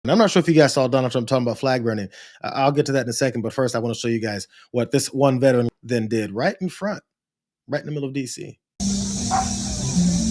And I'm not sure if you guys saw Donald Trump talking about flag burning. I'll get to that in a second, but first I want to show you guys what this one veteran then did right in front, right in the middle of DC.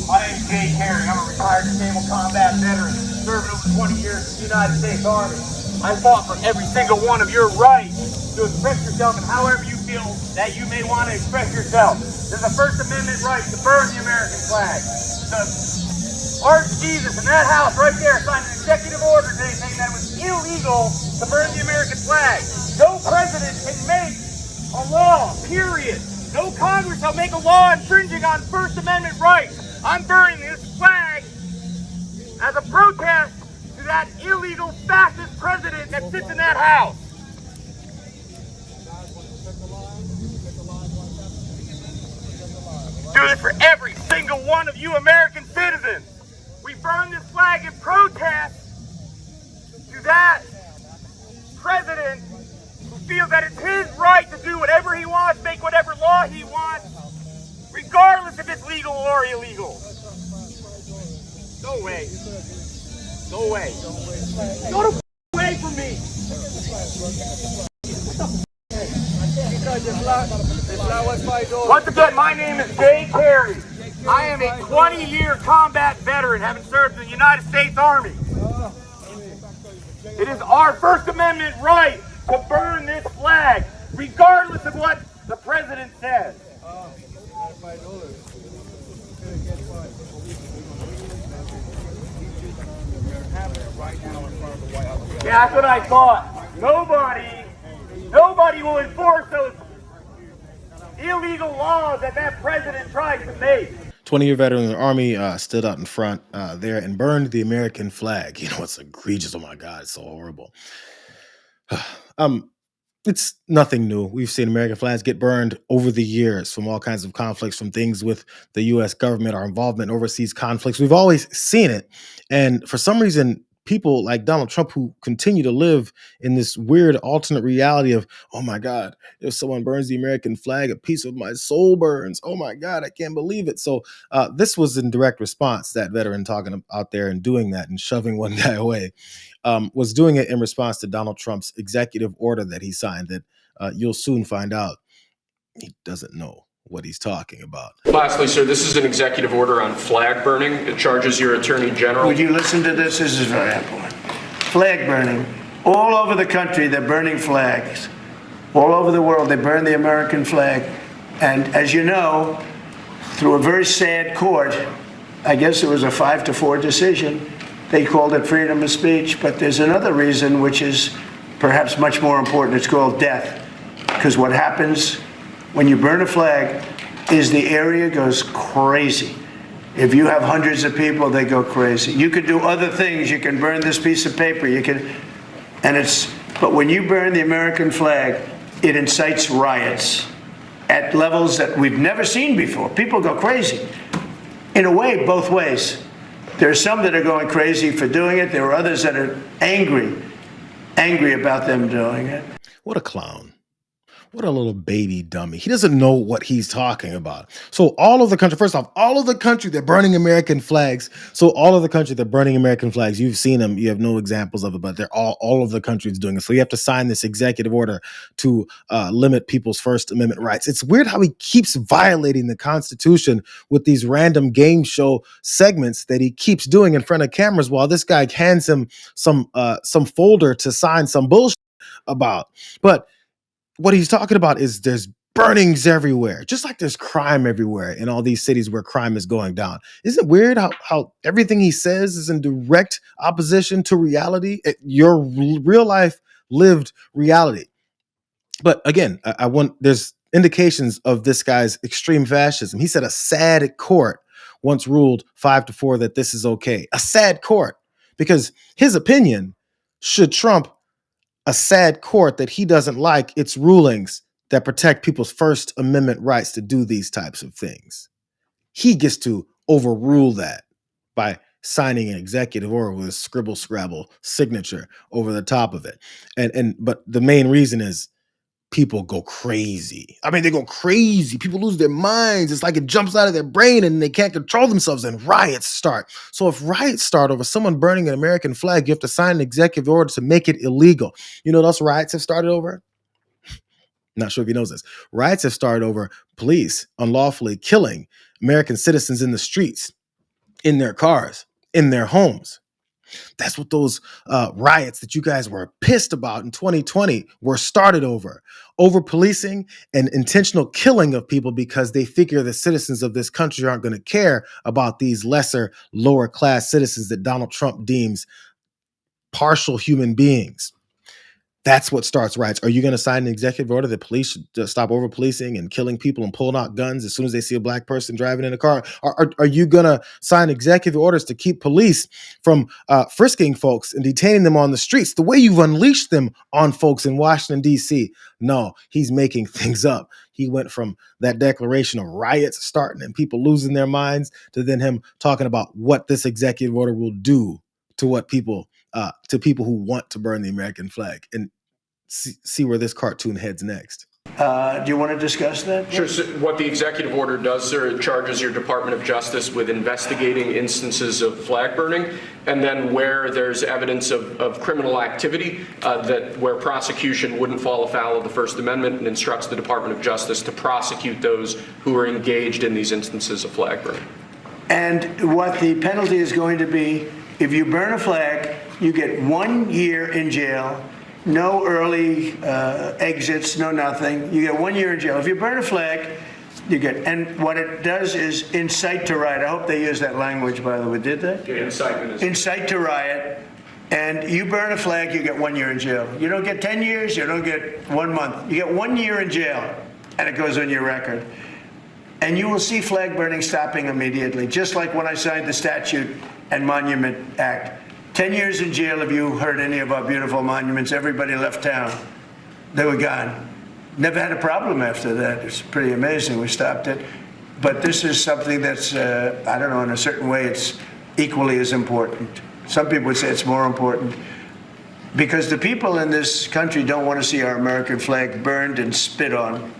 My name is Jay Carey. I'm a retired disabled combat veteran, serving over 20 years in the United States Army. I fought for every single one of your rights to express yourself in however you feel that you may want to express yourself. There's a First Amendment right to burn the American flag. The Archdeacon in that house right there signed an executive order today saying that it was illegal to burn the American flag. No president can make a law, period. No Congress shall make a law infringing on First Amendment rights. I'm burning this flag as a protest to that illegal fascist president that sits in that house. Do this for every single one of you American citizens. We burn this flag in protest to that president who feels that it's his right to do whatever he wants, make whatever law he wants, regardless if it's legal or illegal. Go away. Go away. Go the away from me. Once again, my name is Jay Carey. I am a 20-year combat veteran, having served in the United States Army. It is our First Amendment right to burn this flag, regardless of what the president says. Yeah, that's what I thought. Nobody will enforce those illegal laws that president tries to make. 20-year veteran in the Army stood out in front there and burned the American flag. You know, it's egregious. Oh my God, it's so horrible. It's nothing new. We've seen American flags get burned over the years from all kinds of conflicts, from things with the U.S. government, our involvement in overseas conflicts. We've always seen it. And for some reason, people like Donald Trump who continue to live in this weird alternate reality of, oh my God, if someone burns the American flag, a piece of my soul burns. Oh my God, I can't believe it. So this was in direct response, that veteran talking out there and doing that and shoving one guy away, was doing it in response to Donald Trump's executive order that he signed that you'll soon find out he doesn't know what he's talking about. Lastly, sir, this is an executive order on flag burning. It charges your attorney general. Would you listen to this? This is very important. Flag burning. All over the country, they're burning flags. All over the world, they burn the American flag. And as you know, through a very sad court, I guess it was a 5-4 decision, they called it freedom of speech. But there's another reason, which is perhaps much more important. It's called death. Because what happens when you burn a flag is the area goes crazy. If you have hundreds of people, they go crazy. You could do other things. You can burn this piece of paper. But when you burn the American flag, it incites riots at levels that we've never seen before. People go crazy. In a way, both ways. There are some that are going crazy for doing it. There are others that are angry about them doing it. What a clown. What a little baby dummy. He doesn't know what he's talking about. So all of the country, first off, all of the country, they're burning American flags. So all of the country, they're burning American flags. You've seen them. You have no examples of it, but they're all of the countries doing it. So you have to sign this executive order to limit people's First Amendment rights. It's weird how he keeps violating the Constitution with these random game show segments that he keeps doing in front of cameras while this guy hands him some folder to sign some bullshit about. But what he's talking about is there's burnings everywhere, just like there's crime everywhere in all these cities where crime is going down. Isn't it weird how everything he says is in direct opposition to reality, your real life lived reality? But again, there's indications of this guy's extreme fascism. He said a sad court once ruled 5-4 that this is okay. A sad court, because his opinion should trump a sad court that he doesn't like its rulings that protect people's First Amendment rights to do these types of things. He gets to overrule that by signing an executive order with a scribble scrabble signature over the top of it. But the main reason is people go crazy. I mean, they go crazy. People lose their minds. It's like it jumps out of their brain and they can't control themselves and riots start. So if riots start over someone burning an American flag, you have to sign an executive order to make it illegal. You know what else riots have started over? Not sure if he knows this. Riots have started over police unlawfully killing American citizens in the streets, in their cars, in their homes. That's what those riots that you guys were pissed about in 2020 were started over policing and intentional killing of people because they figure the citizens of this country aren't going to care about these lesser, lower class citizens that Donald Trump deems partial human beings. That's what starts riots. Are you going to sign an executive order that police should stop over policing and killing people and pulling out guns as soon as they see a black person driving in a car? Are you going to sign executive orders to keep police from frisking folks and detaining them on the streets the way you've unleashed them on folks in Washington, D.C.? No, he's making things up. He went from that declaration of riots starting and people losing their minds to then him talking about what this executive order will do to what people to people who want to burn the American flag. And see where this cartoon heads next. Do you want to discuss that? Sure. So what the executive order does, sir, it charges your Department of Justice with investigating instances of flag burning, and then where there's evidence of criminal activity where prosecution wouldn't fall afoul of the First Amendment, and instructs the Department of Justice to prosecute those who are engaged in these instances of flag burning. And what the penalty is going to be, if you burn a flag, you get 1 year in jail. No early exits, no nothing. You get 1 year in jail. If you burn a flag, you get, and what it does is incite to riot. I hope they use that language, by the way. Did they? Yeah, incitement is. Incite to riot. And you burn a flag, you get 1 year in jail. You don't get 10 years, you don't get 1 month. You get 1 year in jail, and it goes on your record. And you will see flag burning stopping immediately, just like when I signed the Statute and Monument Act. 10 years in jail if you hurt any of our beautiful monuments. Everybody left town. They were gone. Never had a problem after that. It's pretty amazing. We stopped it. But this is something that's, I don't know, in a certain way, it's equally as important. Some people would say it's more important. Because the people in this country don't want to see our American flag burned and spit on.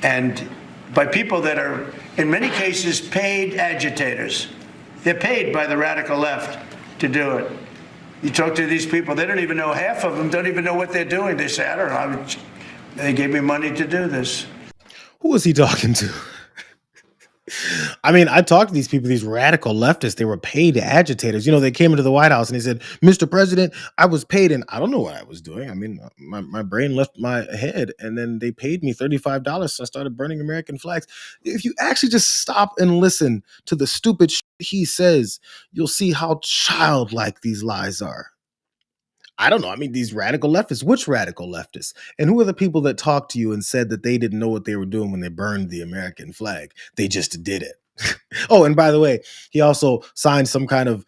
And by people that are, in many cases, paid agitators. They're paid by the radical left to do it. You talk to these people, they don't even know, half of them don't even know what they're doing. They say, I don't know, they gave me money to do this. Who was he talking to? I mean, I talked to these people, these radical leftists. They were paid agitators. You know, they came into the White House and they said, Mr. President, I was paid, and I don't know what I was doing. I mean, my brain left my head, and then they paid me $35, so I started burning American flags. If you actually just stop and listen to the stupid shit he says, you'll see how childlike these lies are. I don't know. I mean, these radical leftists, which radical leftists? And who are the people that talked to you and said that they didn't know what they were doing when they burned the American flag? They just did it. Oh, and by the way, he also signed some kind of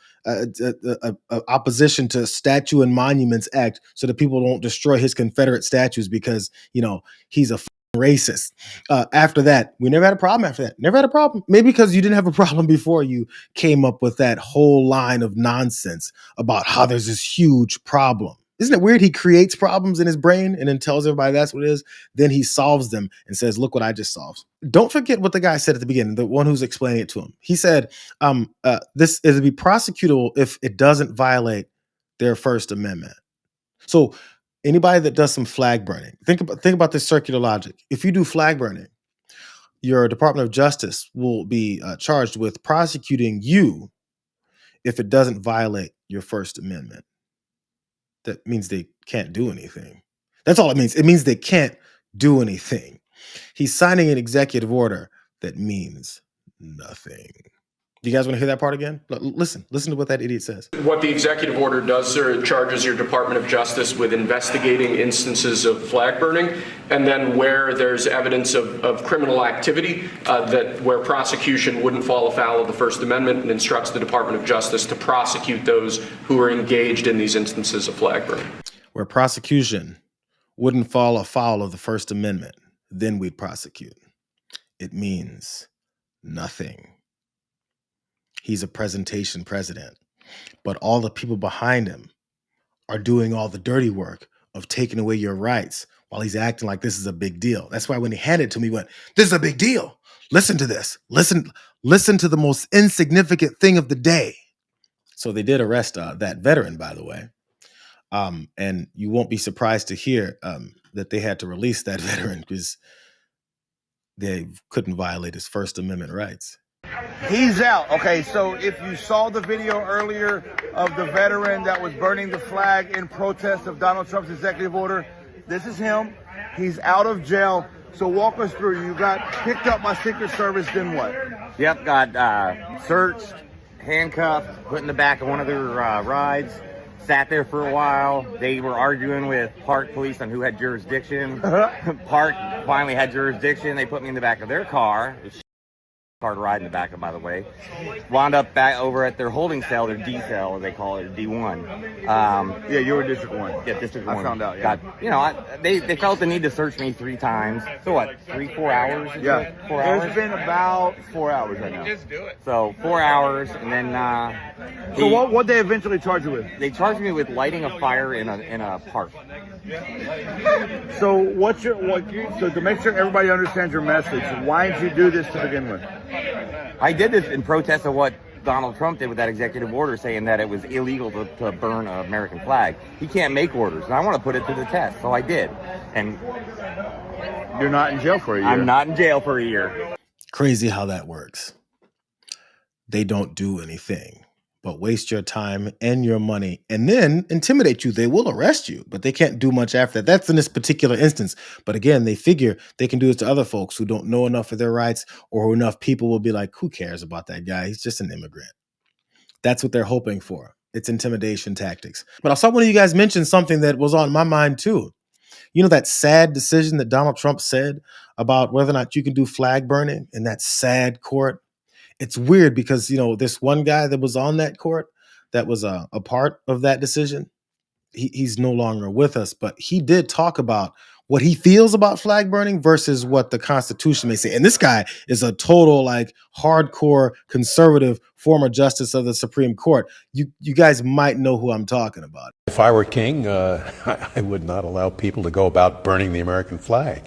opposition to Statue and Monuments Act so that people don't destroy his Confederate statues because, you know, he's a racist. After that, we never had a problem after that. Never had a problem. Maybe because you didn't have a problem before you came up with that whole line of nonsense about how there's this huge problem. Isn't it weird? He creates problems in his brain and then tells everybody that's what it is. Then he solves them and says, look what I just solved. Don't forget what the guy said at the beginning, the one who's explaining it to him. He said, this is to be prosecutable if it doesn't violate their First Amendment. So anybody that does some flag burning, think about this circular logic. If you do flag burning, your Department of Justice will be charged with prosecuting you if it doesn't violate your First Amendment. That means they can't do anything. That's all it means. It means they can't do anything. He's signing an executive order that means nothing. Do you guys want to hear that part again? Listen to what that idiot says. What the executive order does, sir, it charges your Department of Justice with investigating instances of flag burning, and then where there's evidence of criminal activity where prosecution wouldn't fall afoul of the First Amendment, and instructs the Department of Justice to prosecute those who are engaged in these instances of flag burning. Where prosecution wouldn't fall afoul of the First Amendment, then we'd prosecute. It means nothing. He's a presentation president, but all the people behind him are doing all the dirty work of taking away your rights while he's acting like this is a big deal. That's why when he handed it to me, he went, "This is a big deal. Listen to this. Listen to the most insignificant thing of the day." So they did arrest that veteran, by the way. And you won't be surprised to hear that they had to release that veteran because they couldn't violate his First Amendment rights. He's out. Okay, so if you saw the video earlier of the veteran that was burning the flag in protest of Donald Trump's executive order, this is him. He's out of jail. So walk us through. You got picked up by Secret Service, then what? Yep, got searched, handcuffed, put in the back of one of their rides, sat there for a while. They were arguing with Park Police on who had jurisdiction. Park finally had jurisdiction. They put me in the back of their car. Hard ride in the back of, by the way. Wound up back over at their holding cell, their D cell, as they call it, D1. Yeah, you were District 1. Yeah, District 1. I found out, yeah. They felt the need to search me 3 times. So what, 4 hours? Yeah. 4 hours? It's been about 4 hours right now. Just do it. So 4 hours, and then so what they eventually charge you with? They charged me with lighting a fire in a park. So so to make sure everybody understands your message, why did you do this to begin with? I did this in protest of what Donald Trump did with that executive order saying that it was illegal to burn an American flag. He can't make orders, and I want to put it to the test, so I did. And you're not in jail for a year. I'm not in jail for a year. Crazy how that works. They don't do anything but waste your time and your money and then intimidate you. They will arrest you, but they can't do much after that. That's in this particular instance. But again, they figure they can do it to other folks who don't know enough of their rights, or enough people will be like, who cares about that guy? He's just an immigrant. That's what they're hoping for. It's intimidation tactics. But I saw one of you guys mention something that was on my mind too. You know, that sad decision that Donald Trump said about whether or not you can do flag burning in that sad court. It's weird because, you know, this one guy that was on that court that was a part of that decision, he's no longer with us, but he did talk about what he feels about flag burning versus what the Constitution may say. And this guy is a total, like, hardcore conservative former justice of the Supreme Court. You guys might know who I'm talking about. If I were king, I would not allow people to go about burning the American flag.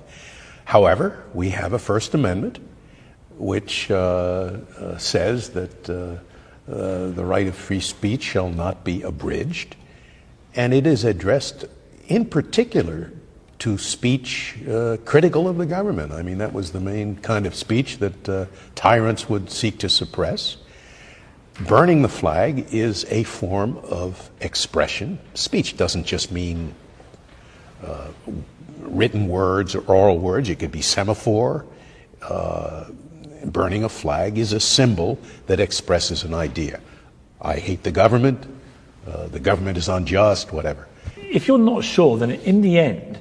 However, we have a First Amendment which says that the right of free speech shall not be abridged, and it is addressed in particular to speech critical of the government. I mean, that was the main kind of speech that tyrants would seek to suppress. Burning the flag is a form of expression. Speech doesn't just mean written words or oral words. It could be semaphore. Burning a flag is a symbol that expresses an idea. I hate the government is unjust, whatever. If you're not sure, then in the end,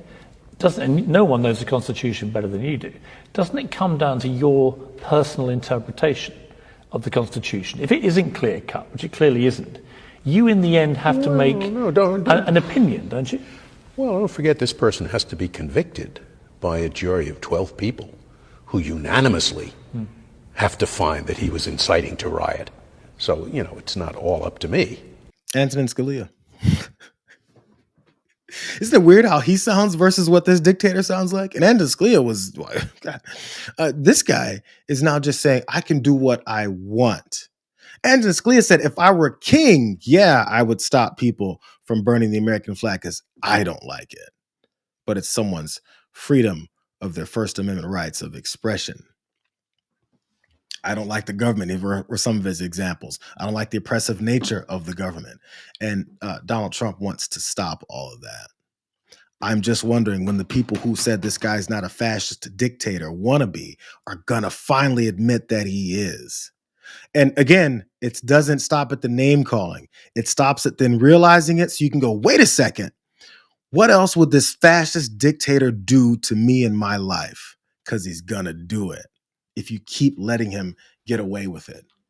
and no one knows the Constitution better than you do, doesn't it come down to your personal interpretation of the Constitution? If it isn't clear-cut, which it clearly isn't, you in the end have to make an opinion, don't you? Well, don't forget, this person has to be convicted by a jury of 12 people who unanimously have to find that he was inciting to riot. So, you know, it's not all up to me. Antonin Scalia. Isn't it weird how he sounds versus what this dictator sounds like? And Antonin Scalia was, God, this guy is now just saying, I can do what I want. Antonin Scalia said, if I were king, yeah, I would stop people from burning the American flag because I don't like it. But it's someone's freedom of their First Amendment rights of expression. I don't like the government, these were some of his examples. I don't like the oppressive nature of the government. And Donald Trump wants to stop all of that. I'm just wondering when the people who said this guy's not a fascist dictator wannabe are gonna finally admit that he is. And again, it doesn't stop at the name calling. It stops at then realizing it so you can go, wait a second. What else would this fascist dictator do to me in my life? Because he's gonna do it if you keep letting him get away with it.